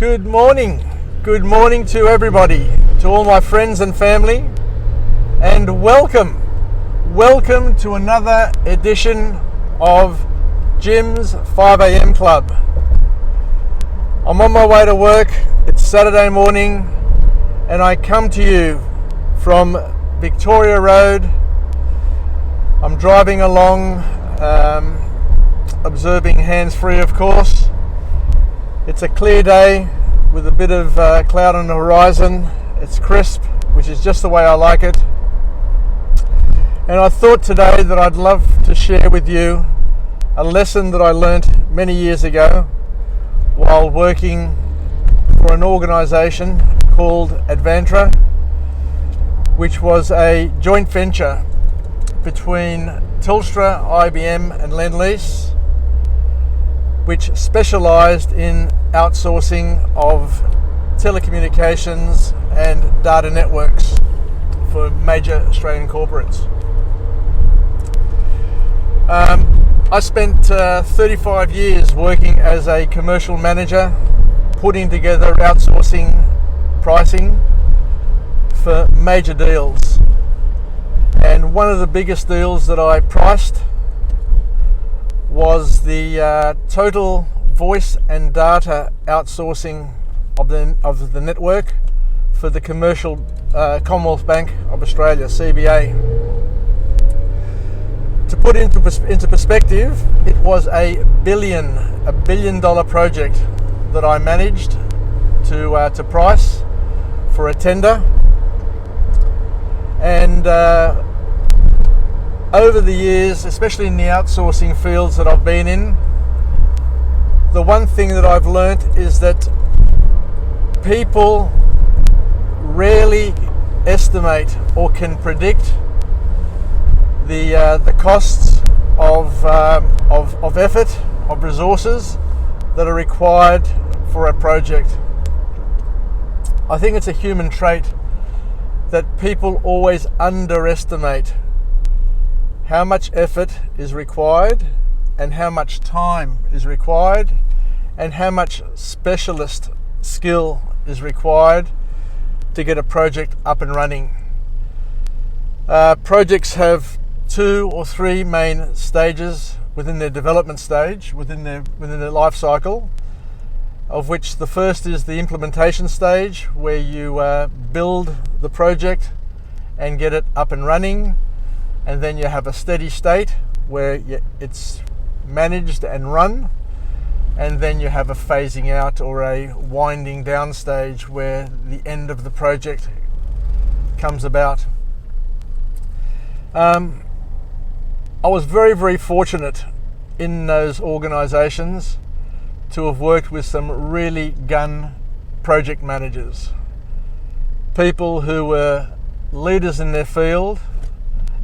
Good morning. Good morning to everybody, to all my friends and family, and welcome to another edition of Jim's 5am Club. I'm on my way to work. It's Saturday morning, and I come to you from Victoria Road. I'm driving along, observing hands-free, of course. It's a clear day with a bit of cloud on the horizon. It's crisp, which is just the way I like it. And I thought today that I'd love to share with you a lesson that I learnt many years ago while working for an organisation called Advantra, which was a joint venture between Telstra, IBM and Lendlease, which specialised in outsourcing of telecommunications and data networks for major Australian corporates. I spent 35 years working as a commercial manager, putting together outsourcing pricing for major deals. And one of the biggest deals that I priced was the total voice and data outsourcing of the network for the commercial Commonwealth Bank of Australia, CBA. To put it into perspective, it was a billion dollar project that I managed to price for a tender. And over the years, especially in the outsourcing fields that I've been in, the one thing that I've learnt is that people rarely estimate or can predict the costs of effort, of resources that are required for a project. I think it's a human trait that people always underestimate how much effort is required and how much time is required and how much specialist skill is required to get a project up and running. Projects have 2 or 3 main stages within their development stage, within their life cycle, of which the first is the implementation stage, where you build the project and get it up and running. And then you have a steady state where it's managed and run. And then you have a phasing out or a winding down stage where the end of the project comes about. I was very, very fortunate in those organisations to have worked with some really gun project managers. People who were leaders in their field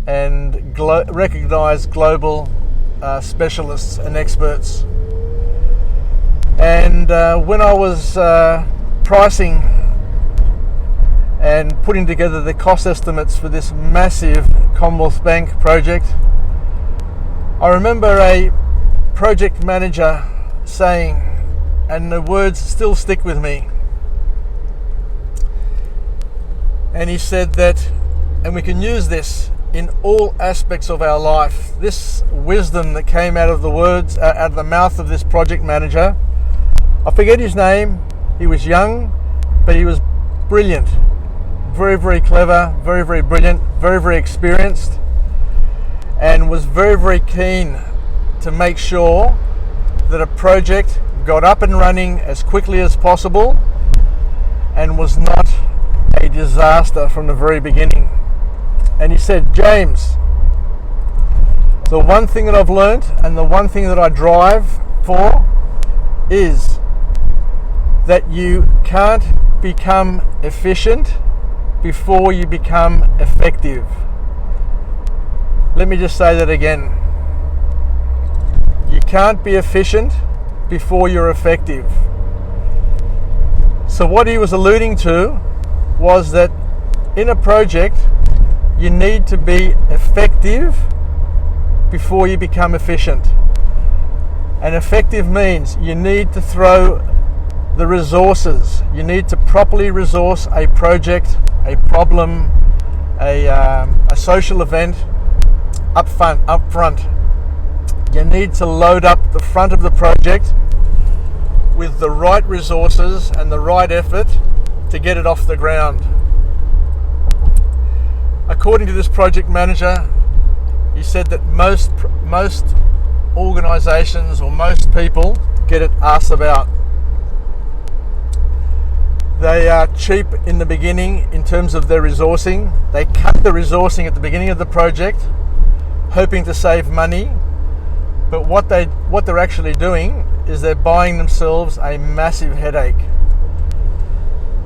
and recognised global specialists and experts. And when I was pricing and putting together the cost estimates for this massive Commonwealth Bank project, I remember a project manager saying, and the words still stick with me, and he said that, and we can use this in all aspects of our life, this wisdom that came out of the words, out of the mouth of this project manager. I forget his name. He was young, but he was brilliant. Very, very clever, very, very brilliant, very, very experienced, and was very, very keen to make sure that a project got up and running as quickly as possible and was not a disaster from the very beginning. And he said, James, the one thing that I've learned and the one thing that I drive for is that you can't become efficient before you become effective. Let me just say that again. You can't be efficient before you're effective. So what he was alluding to was that in a project, you need to be effective before you become efficient. And effective means you need to throw the resources. You need to properly resource a project, a problem, a social event up front. You need to load up the front of the project with the right resources and the right effort to get it off the ground. According to this project manager, he said that most organisations or most people get it arse about. They are cheap in the beginning in terms of their resourcing. They cut the resourcing at the beginning of the project, hoping to save money. But what they're actually doing is they're buying themselves a massive headache.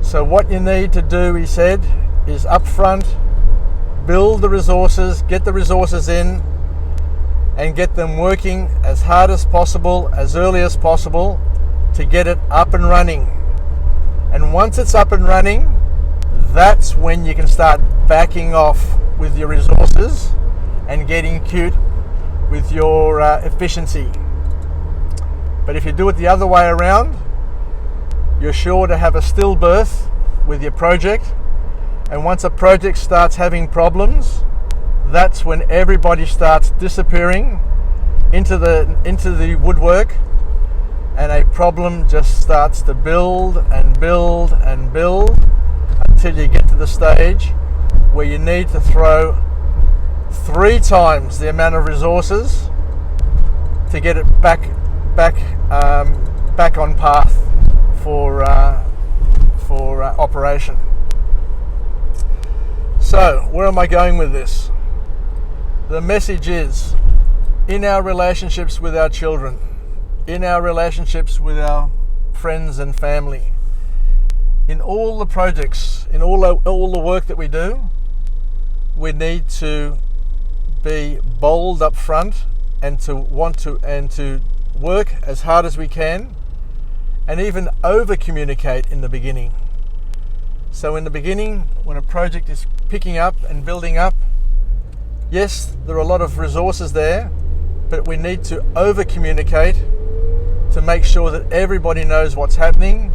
So what you need to do, he said, is upfront, build the resources, get the resources in, and get them working as hard as possible, as early as possible, to get it up and running. And once it's up and running, that's when you can start backing off with your resources and getting cute with your efficiency. But if you do it the other way around, you're sure to have a stillbirth with your project. And once a project starts having problems, that's when everybody starts disappearing into the woodwork, and a problem just starts to build and build and build until you get to the stage where you need to throw 3 times the amount of resources to get it back on path for operation. So, where am I going with this? The message is, in our relationships with our children, in our relationships with our friends and family, in all the projects, in all the work that we do, we need to be bold up front and to work as hard as we can, and even over communicate in the beginning. So in the beginning, when a project is picking up and building up, yes, there are a lot of resources there, but we need to over communicate to make sure that everybody knows what's happening,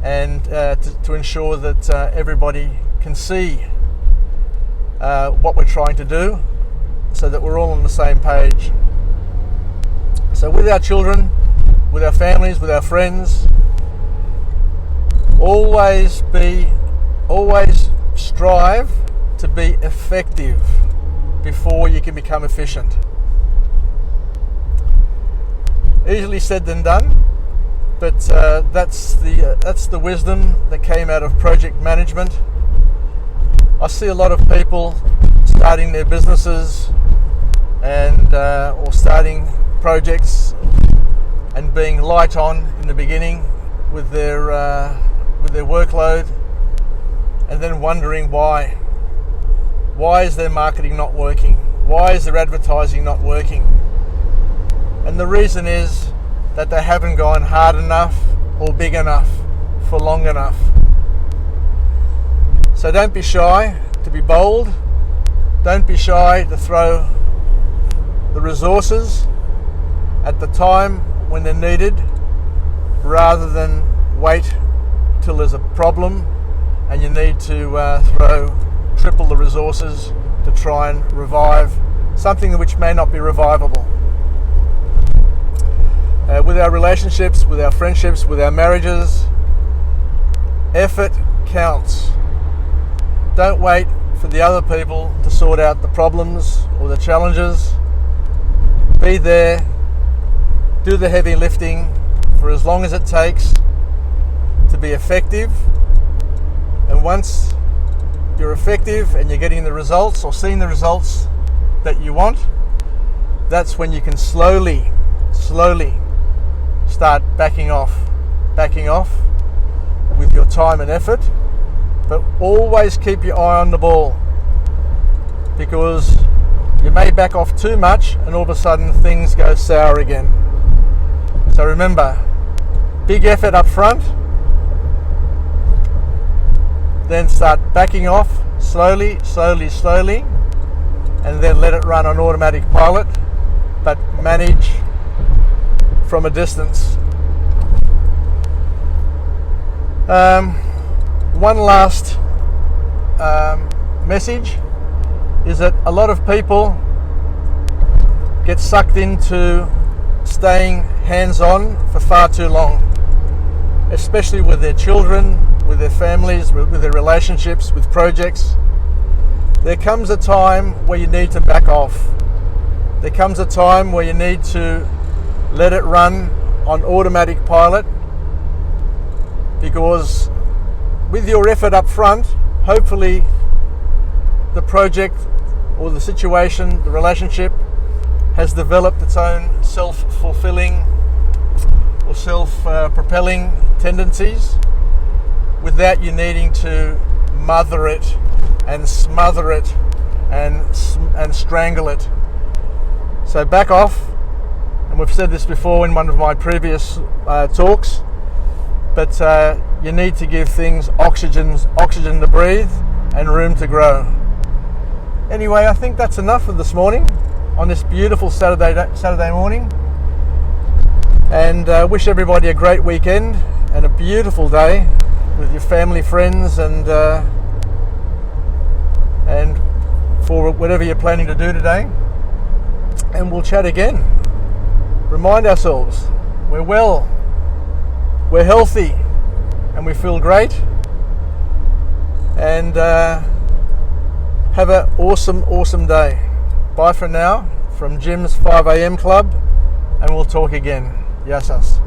and to ensure that everybody can see what we're trying to do, so that we're all on the same page. So with our children, with our families, with our friends, always strive to be effective before you can become efficient. Easily said than done, but that's the wisdom that came out of project management. I see a lot of people starting their businesses and or starting projects and being light on in the beginning with their workload, and then wondering why. Why is their marketing not working? Why is their advertising not working? And the reason is that they haven't gone hard enough or big enough for long enough. So don't be shy to be bold. Don't be shy to throw the resources at the time when they're needed, rather than wait till there's a problem and you need to throw triple the resources to try and revive something which may not be revivable. With our relationships, with our friendships, with our marriages, effort counts. Don't wait for the other people to sort out the problems or the challenges. Be there, do the heavy lifting for as long as it takes to be effective. And once you're effective and you're getting the results or seeing the results that you want, that's when you can slowly start backing off with your time and effort. But always keep your eye on the ball, because you may back off too much and all of a sudden things go sour again. So remember, big effort up front, then start backing off slowly, and then let it run on automatic pilot, but manage from a distance. One last message is that a lot of people get sucked into staying hands-on for far too long, especially with their children, with their families, with their relationships, with projects. There comes a time where you need to back off. There comes a time where you need to let it run on automatic pilot, because with your effort up front, hopefully the project or the situation, the relationship has developed its own self-fulfilling or self-propelling tendencies without you needing to mother it and smother it and strangle it. So back off, and we've said this before in one of my previous talks, but you need to give things oxygen to breathe and room to grow. Anyway, I think that's enough for this morning on this beautiful Saturday morning, and wish everybody a great weekend and a beautiful day with your family, friends, and for whatever you're planning to do today. And we'll chat again. Remind ourselves we're well, we're healthy, and we feel great, and have an awesome day. Bye for now from Jim's 5am Club, and we'll talk again. Yasas.